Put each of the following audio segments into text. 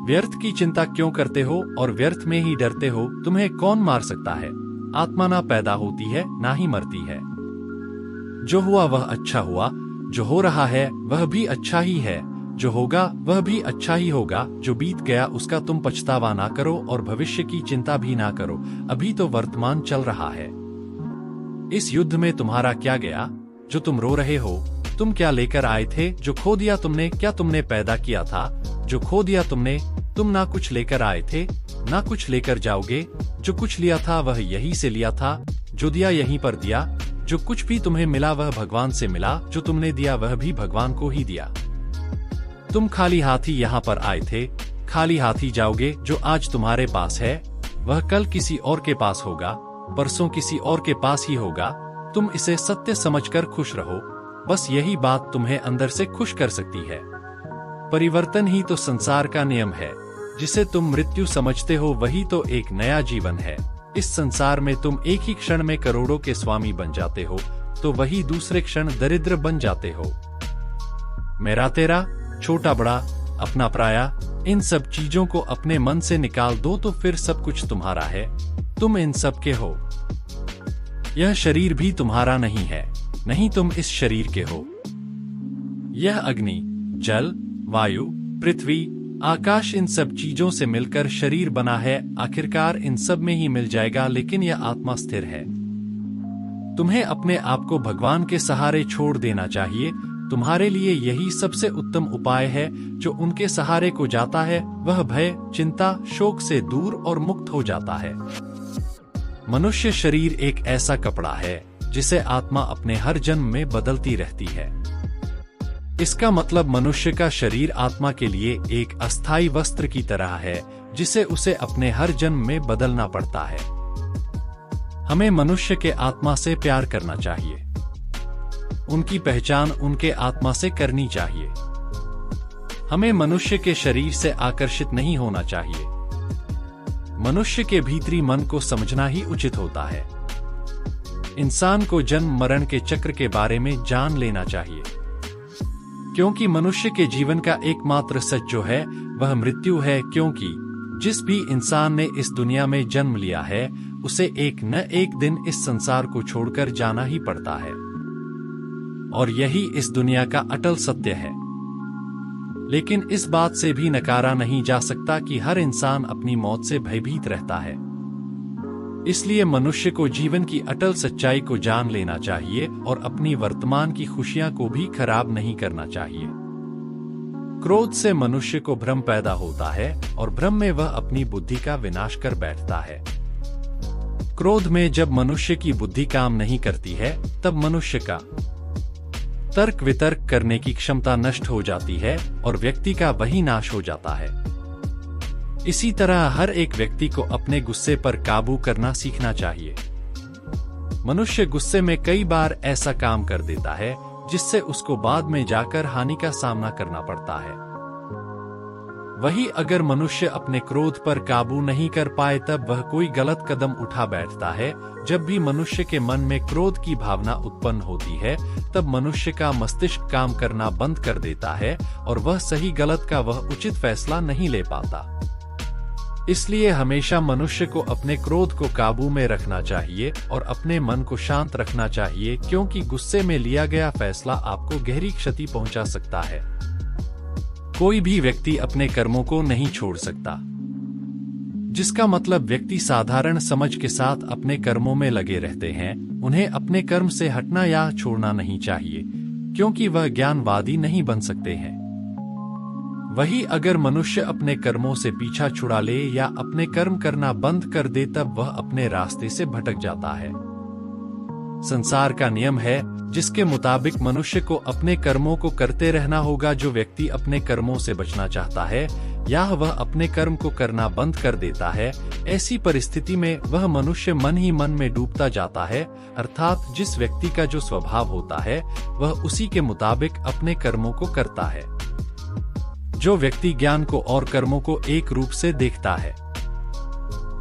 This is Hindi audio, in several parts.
व्यर्थ की चिंता क्यों करते हो और व्यर्थ में ही डरते हो? तुम्हें कौन मार सकता है? आत्मा ना पैदा होती है ना ही मरती है। जो हुआ वह अच्छा हुआ, जो हो रहा है वह भी अच्छा ही है, जो होगा वह भी अच्छा ही होगा। जो बीत गया उसका तुम पछतावा ना करो और भविष्य की चिंता भी ना करो, अभी तो वर्तमान चल रहा है। इस युद्ध में तुम्हारा क्या गया जो तुम रो रहे हो? तुम क्या लेकर आए थे जो खो दिया तुमने? क्या तुमने पैदा किया था जो खो दिया तुमने? तुम ना कुछ लेकर आए थे ना कुछ लेकर जाओगे। जो कुछ लिया था वह यहीं से लिया था, जो दिया यहीं पर दिया। जो कुछ भी तुम्हें मिला वह भगवान से मिला, जो तुमने दिया वह भी भगवान को ही दिया। तुम खाली हाथी यहाँ पर आए थे, खाली हाथी जाओगे। जो आज तुम्हारे पास है वह कल किसी और के पास होगा, परसों किसी और के पास ही होगा। तुम इसे सत्य समझकर खुश रहो, बस यही बात तुम्हें अंदर से खुश कर सकती है। परिवर्तन ही तो संसार का नियम है। जिसे तुम मृत्यु समझते हो वही तो एक नया जीवन है। इस संसार में तुम एक ही क्षण में करोड़ों के स्वामी बन जाते हो, तो वही दूसरे क्षण दरिद्र बन जाते हो। मेरा तेरा, छोटा बड़ा, अपना पराया, इन सब चीजों को अपने मन से निकाल दो तो फिर सब कुछ तुम्हारा है। तुम इन सब के हो। यह शरीर भी तुम्हारा नहीं है, नहीं तुम इस शरीर के हो। यह अग्नि, जल, वायु, पृथ्वी, आकाश, इन सब चीजों से मिलकर शरीर बना है। आखिरकार इन सब में ही मिल जाएगा, लेकिन यह आत्मा स्थिर है। तुम्हें अपने आप को भगवान के सहारे छोड़ देना चाहिए। तुम्हारे लिए यही सबसे उत्तम उपाय है। जो उनके सहारे को जाता है वह भय, चिंता, शोक से दूर और मुक्त हो जाता है। मनुष्य शरीर एक ऐसा कपड़ा है जिसे आत्मा अपने हर जन्म में बदलती रहती है। इसका मतलब मनुष्य का शरीर आत्मा के लिए एक अस्थायी वस्त्र की तरह है, जिसे उसे अपने हर जन्म में बदलना पड़ता है। हमें मनुष्य के आत्मा से प्यार करना चाहिए। उनकी पहचान उनके आत्मा से करनी चाहिए। हमें मनुष्य के शरीर से आकर्षित नहीं होना चाहिए। मनुष्य के भीतरी मन को समझना ही उचित होता है। इंसान को जन्म मरण के चक्र के बारे में जान लेना चाहिए, क्योंकि मनुष्य के जीवन का एकमात्र सच जो है वह मृत्यु है। क्योंकि जिस भी इंसान ने इस दुनिया में जन्म लिया है उसे एक न एक दिन इस संसार को छोड़कर जाना ही पड़ता है, और यही इस दुनिया का अटल सत्य है। लेकिन इस बात से भी नकारा नहीं जा सकता कि हर इंसान अपनी मौत से भयभीत रहता है। इसलिए मनुष्य को जीवन की अटल सच्चाई को जान लेना चाहिए और अपनी वर्तमान की खुशियां को भी खराब नहीं करना चाहिए। क्रोध से मनुष्य को भ्रम पैदा होता है और भ्रम में वह अपनी बुद्धि का विनाश कर बैठता है। क्रोध में जब मनुष्य की बुद्धि काम नहीं करती है तब मनुष्य का तर्क वितर्क करने की क्षमता नष्ट हो जाती है और व्यक्ति का वही नाश हो जाता है। इसी तरह हर एक व्यक्ति को अपने गुस्से पर काबू करना सीखना चाहिए। मनुष्य गुस्से में कई बार ऐसा काम कर देता है जिससे उसको बाद में जाकर हानि का सामना करना पड़ता है। वही अगर मनुष्य अपने क्रोध पर काबू नहीं कर पाए तब वह कोई गलत कदम उठा बैठता है। जब भी मनुष्य के मन में क्रोध की भावना उत्पन्न होती है तब मनुष्य का मस्तिष्क काम करना बंद कर देता है और वह सही गलत का वह उचित फैसला नहीं ले पाता। इसलिए हमेशा मनुष्य को अपने क्रोध को काबू में रखना चाहिए और अपने मन को शांत रखना चाहिए, क्योंकि गुस्से में लिया गया फैसला आपको गहरी क्षति पहुंचा सकता है। कोई भी व्यक्ति अपने कर्मों को नहीं छोड़ सकता, जिसका मतलब व्यक्ति साधारण समझ के साथ अपने कर्मों में लगे रहते हैं। उन्हें अपने कर्म से हटना या छोड़ना नहीं चाहिए, क्योंकि वह ज्ञानवादी नहीं बन सकते हैं। वही अगर मनुष्य अपने कर्मों से पीछा छुड़ा ले या अपने कर्म करना बंद कर दे तब वह अपने रास्ते से भटक जाता है। संसार का नियम है जिसके मुताबिक मनुष्य को अपने कर्मों को करते रहना होगा। जो व्यक्ति अपने कर्मों से बचना चाहता है या वह अपने कर्म को करना बंद कर देता है, ऐसी परिस्थिति में वह मनुष्य मन ही मन में डूबता जाता है। अर्थात जिस व्यक्ति का जो स्वभाव होता है वह उसी के मुताबिक अपने कर्मों को करता है। जो व्यक्ति ज्ञान को और कर्मों को एक रूप से देखता है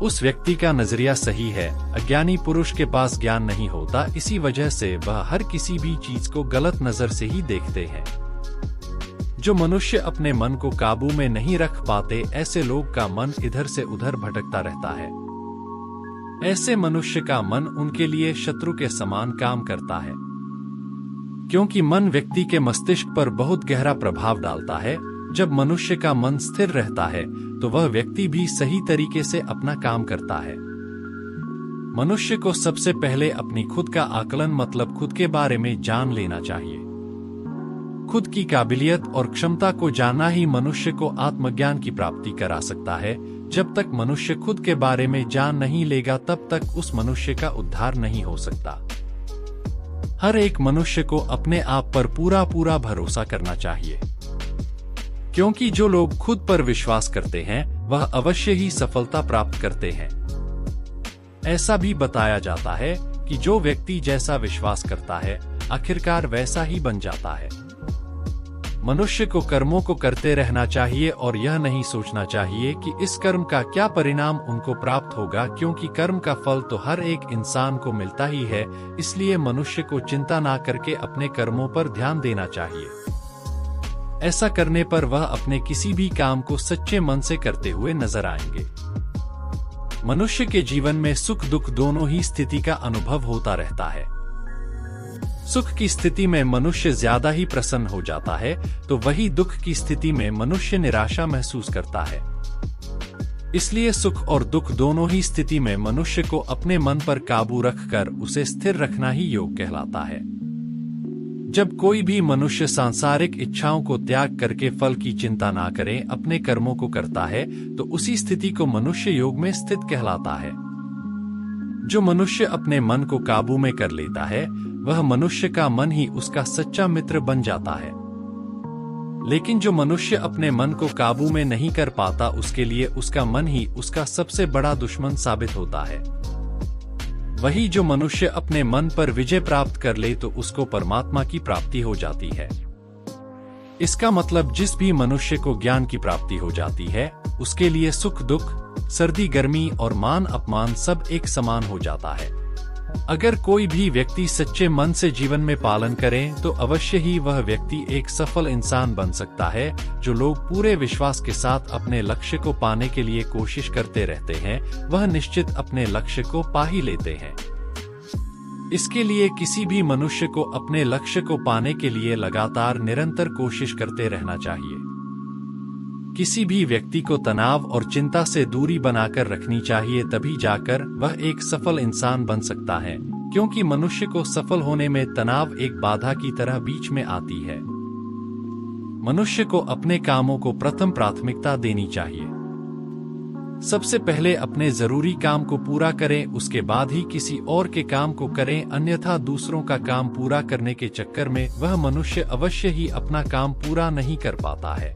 उस व्यक्ति का नजरिया सही है। अज्ञानी पुरुष के पास ज्ञान नहीं होता, इसी वजह से वह हर किसी भी चीज को गलत नजर से ही देखते हैं। जो मनुष्य अपने मन को काबू में नहीं रख पाते, ऐसे लोग का मन इधर से उधर भटकता रहता है। ऐसे मनुष्य का मन उनके लिए शत्रु के समान काम करता है, क्योंकि मन व्यक्ति के मस्तिष्क पर बहुत गहरा प्रभाव डालता है। जब मनुष्य का मन स्थिर रहता है तो वह व्यक्ति भी सही तरीके से अपना काम करता है। मनुष्य को सबसे पहले अपनी खुद का आकलन मतलब खुद के बारे में जान लेना चाहिए। खुद की काबिलियत और क्षमता को जानना ही मनुष्य को आत्मज्ञान की प्राप्ति करा सकता है। जब तक मनुष्य खुद के बारे में जान नहीं लेगा तब तक उस मनुष्य का उद्धार नहीं हो सकता। हर एक मनुष्य को अपने आप पर पूरा भरोसा करना चाहिए, क्योंकि जो लोग खुद पर विश्वास करते हैं वह अवश्य ही सफलता प्राप्त करते हैं। ऐसा भी बताया जाता है कि जो व्यक्ति जैसा विश्वास करता है आखिरकार वैसा ही बन जाता है। मनुष्य को कर्मों को करते रहना चाहिए और यह नहीं सोचना चाहिए कि इस कर्म का क्या परिणाम उनको प्राप्त होगा, क्योंकि कर्म का फल तो हर एक इंसान को मिलता ही है। इसलिए मनुष्य को चिंता ना करके अपने कर्मों पर ध्यान देना चाहिए। ऐसा करने पर वह अपने किसी भी काम को सच्चे मन से करते हुए नजर आएंगे। मनुष्य के जीवन में सुख दुख दोनों ही स्थिति का अनुभव होता रहता है। सुख की स्थिति में मनुष्य ज्यादा ही प्रसन्न हो जाता है, तो वही दुख की स्थिति में मनुष्य निराशा महसूस करता है। इसलिए सुख और दुख दोनों ही स्थिति में मनुष्य को अपने मन पर काबू रखकर उसे स्थिर रखना ही योग कहलाता है। जब कोई भी मनुष्य सांसारिक इच्छाओं को त्याग करके फल की चिंता ना करे, अपने कर्मों को करता है, तो उसी स्थिति को मनुष्य योग में स्थित कहलाता है। जो मनुष्य अपने मन को काबू में कर लेता है वह मनुष्य का मन ही उसका सच्चा मित्र बन जाता है। लेकिन जो मनुष्य अपने मन को काबू में नहीं कर पाता, उसके लिए उसका मन ही उसका सबसे बड़ा दुश्मन साबित होता है। वही जो मनुष्य अपने मन पर विजय प्राप्त कर ले तो उसको परमात्मा की प्राप्ति हो जाती है। इसका मतलब जिस भी मनुष्य को ज्ञान की प्राप्ति हो जाती है उसके लिए सुख दुख, सर्दी गर्मी और मान अपमान सब एक समान हो जाता है। अगर कोई भी व्यक्ति सच्चे मन से जीवन में पालन करे तो अवश्य ही वह व्यक्ति एक सफल इंसान बन सकता है। जो लोग पूरे विश्वास के साथ अपने लक्ष्य को पाने के लिए कोशिश करते रहते हैं वह निश्चित अपने लक्ष्य को पा ही लेते हैं। इसके लिए किसी भी मनुष्य को अपने लक्ष्य को पाने के लिए लगातार निरंतर कोशिश करते रहना चाहिए। किसी भी व्यक्ति को तनाव और चिंता से दूरी बनाकर रखनी चाहिए, तभी जाकर वह एक सफल इंसान बन सकता है, क्योंकि मनुष्य को सफल होने में तनाव एक बाधा की तरह बीच में आती है। मनुष्य को अपने कामों को प्रथम प्राथमिकता देनी चाहिए। सबसे पहले अपने जरूरी काम को पूरा करें, उसके बाद ही किसी और के काम को करें, अन्यथा दूसरों का काम पूरा करने के चक्कर में वह मनुष्य अवश्य ही अपना काम पूरा नहीं कर पाता है।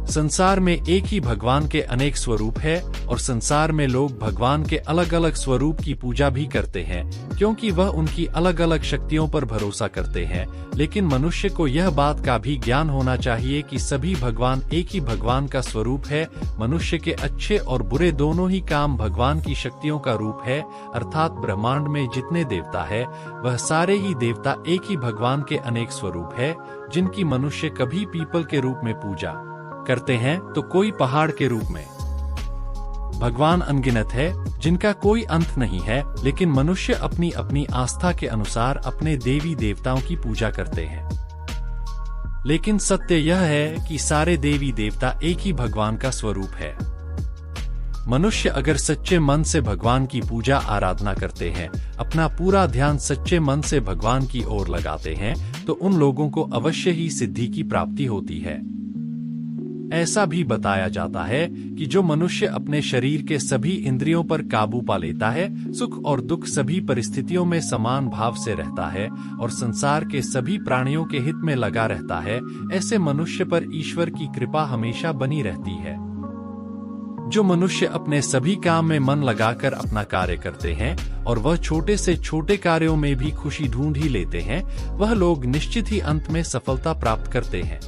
संसार में एक ही भगवान के अनेक स्वरूप है और संसार में लोग भगवान के अलग अलग स्वरूप की पूजा भी करते हैं, क्योंकि वह उनकी अलग अलग शक्तियों पर भरोसा करते हैं। लेकिन मनुष्य को यह बात का भी ज्ञान होना चाहिए कि सभी भगवान एक ही भगवान का स्वरूप है। मनुष्य के अच्छे और बुरे दोनों ही काम भगवान की शक्तियों का रूप है, अर्थात ब्रह्मांड में जितने देवता है वह सारे ही देवता एक ही भगवान के अनेक स्वरूप है, जिनकी मनुष्य कभी पीपल के रूप में पूजा करते हैं तो कोई पहाड़ के रूप में। भगवान अनगिनत है जिनका कोई अंत नहीं है, लेकिन मनुष्य अपनी अपनी आस्था के अनुसार अपने देवी देवताओं की पूजा करते हैं। लेकिन सत्य यह है कि सारे देवी देवता एक ही भगवान का स्वरूप है। मनुष्य अगर सच्चे मन से भगवान की पूजा आराधना करते हैं, अपना पूरा ध्यान सच्चे मन से भगवान की ओर लगाते हैं, तो उन लोगों को अवश्य ही सिद्धि की प्राप्ति होती है। ऐसा भी बताया जाता है कि जो मनुष्य अपने शरीर के सभी इंद्रियों पर काबू पा लेता है, सुख और दुख सभी परिस्थितियों में समान भाव से रहता है और संसार के सभी प्राणियों के हित में लगा रहता है, ऐसे मनुष्य पर ईश्वर की कृपा हमेशा बनी रहती है। जो मनुष्य अपने सभी काम में मन लगाकर अपना कार्य करते हैं और वह छोटे से छोटे कार्यों में भी खुशी ढूंढ ही लेते हैं, वह लोग निश्चित ही अंत में सफलता प्राप्त करते हैं।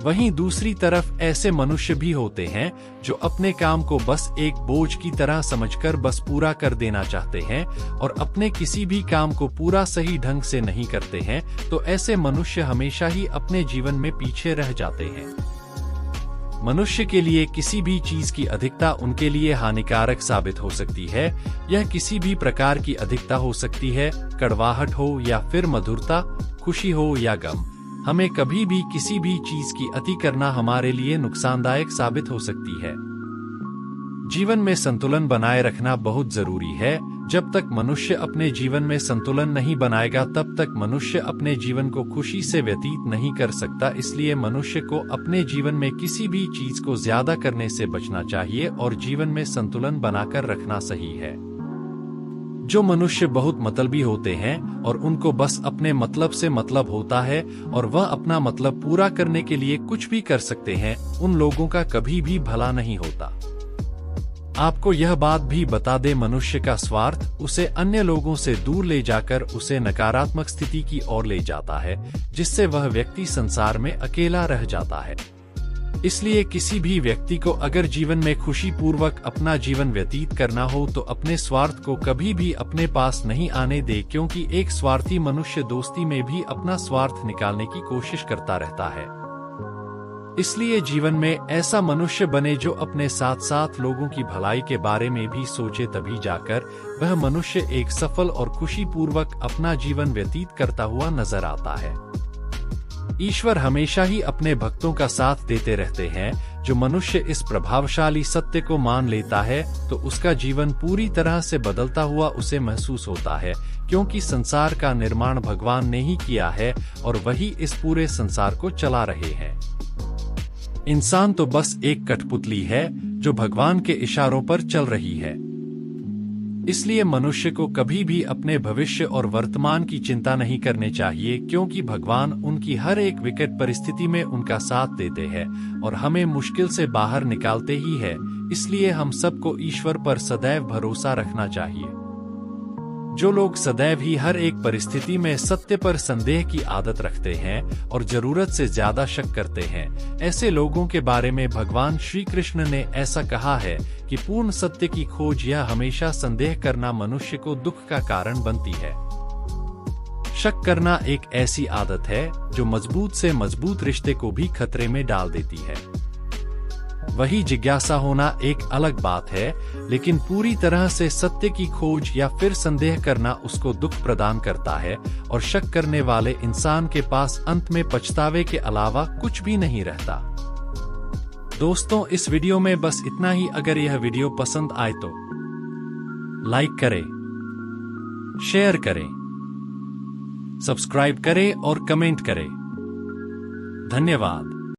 वहीं दूसरी तरफ ऐसे मनुष्य भी होते हैं जो अपने काम को बस एक बोझ की तरह समझकर बस पूरा कर देना चाहते हैं और अपने किसी भी काम को पूरा सही ढंग से नहीं करते हैं, तो ऐसे मनुष्य हमेशा ही अपने जीवन में पीछे रह जाते हैं। मनुष्य के लिए किसी भी चीज की अधिकता उनके लिए हानिकारक साबित हो सकती है। यह किसी भी प्रकार की अधिकता हो सकती है, कड़वाहट हो या फिर मधुरता, खुशी हो या गम। हमें कभी भी किसी भी चीज की अति करना हमारे लिए नुकसानदायक साबित हो सकती है। जीवन में संतुलन बनाए रखना बहुत जरूरी है। जब तक मनुष्य अपने जीवन में संतुलन नहीं बनाएगा तब तक मनुष्य अपने जीवन को खुशी से व्यतीत नहीं कर सकता। इसलिए मनुष्य को अपने जीवन में किसी भी चीज को ज्यादा करने से बचना चाहिए और जीवन में संतुलन बनाकर रखना सही है। जो मनुष्य बहुत मतलबी होते हैं और उनको बस अपने मतलब से मतलब होता है और वह अपना मतलब पूरा करने के लिए कुछ भी कर सकते हैं, उन लोगों का कभी भी भला नहीं होता। आपको यह बात भी बता दे, मनुष्य का स्वार्थ उसे अन्य लोगों से दूर ले जाकर उसे नकारात्मक स्थिति की ओर ले जाता है, जिससे वह व्यक्ति संसार में अकेला रह जाता है। इसलिए किसी भी व्यक्ति को अगर जीवन में खुशी पूर्वक अपना जीवन व्यतीत करना हो तो अपने स्वार्थ को कभी भी अपने पास नहीं आने दे, क्योंकि एक स्वार्थी मनुष्य दोस्ती में भी अपना स्वार्थ निकालने की कोशिश करता रहता है। इसलिए जीवन में ऐसा मनुष्य बने जो अपने साथ साथ लोगों की भलाई के बारे में भी सोचे, तभी जाकर वह मनुष्य एक सफल और खुशी पूर्वक अपना जीवन व्यतीत करता हुआ नजर आता है। ईश्वर हमेशा ही अपने भक्तों का साथ देते रहते हैं। जो मनुष्य इस प्रभावशाली सत्य को मान लेता है तो उसका जीवन पूरी तरह से बदलता हुआ उसे महसूस होता है, क्योंकि संसार का निर्माण भगवान ने ही किया है और वही इस पूरे संसार को चला रहे हैं। इंसान तो बस एक कठपुतली है जो भगवान के इशारों पर चल रही है। इसलिए मनुष्य को कभी भी अपने भविष्य और वर्तमान की चिंता नहीं करनी चाहिए, क्योंकि भगवान उनकी हर एक विकट परिस्थिति में उनका साथ देते हैं और हमें मुश्किल से बाहर निकालते ही है। इसलिए हम सबको ईश्वर पर सदैव भरोसा रखना चाहिए। जो लोग सदैव ही हर एक परिस्थिति में सत्य पर संदेह की आदत रखते हैं और जरूरत से ज्यादा शक करते हैं, ऐसे लोगों के बारे में भगवान श्री कृष्ण ने ऐसा कहा है कि पूर्ण सत्य की खोज या हमेशा संदेह करना मनुष्य को दुख का कारण बनती है। शक करना एक ऐसी आदत है जो मजबूत से मजबूत रिश्ते को भी खतरे में डाल देती है। वही जिज्ञासा होना एक अलग बात है, लेकिन पूरी तरह से सत्य की खोज या फिर संदेह करना उसको दुख प्रदान करता है और शक करने वाले इंसान के पास अंत में पछतावे के अलावा कुछ भी नहीं रहता। दोस्तों, इस वीडियो में बस इतना ही। अगर यह वीडियो पसंद आए तो लाइक करें, शेयर करें, सब्सक्राइब करें और कमेंट करें। धन्यवाद।